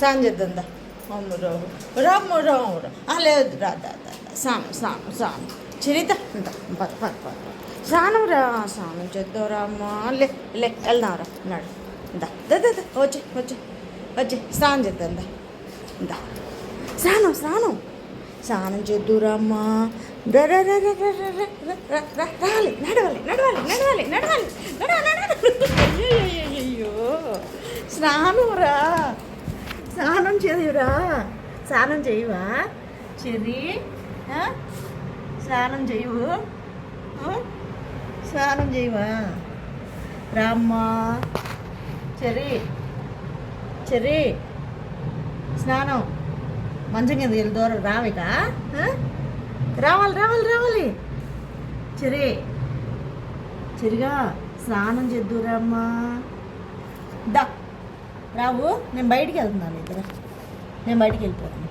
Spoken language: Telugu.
స్నానం చేద్దా అమ్మ రావు రామ్మ రావు లేదు రా స్నానం స్నానం స్నానం చరిత పద పద పద స్నానం రా స్నానం చేద్దాం రామ్మా లే వెళ్దాం రా నాడు వచ్చే వచ్చే వచ్చే స్నానం చేద్దాం దా స్నానం స్నానం స్నానం చేద్దురామ్మా రావాలి నడవాలి నడవాలి నడవాలి నడవాలి అయ్యో స్నానం రా స్నానం చేయురా స్నానం చేయవా చెరి స్నానం చేయవు స్నానం చేయవా రామ్మా చెరి చెరి స్నానం మంచం కింద వెళ్ళి దూరం రావిక రావాలి రావాలి రావాలి చెరి చెరిగా స్నానం చేద్దురామ్మా దా రావు నేను బయటికి వెళ్తున్నాను ఇద్దరు నేను బయటికి వెళ్ళిపోతాను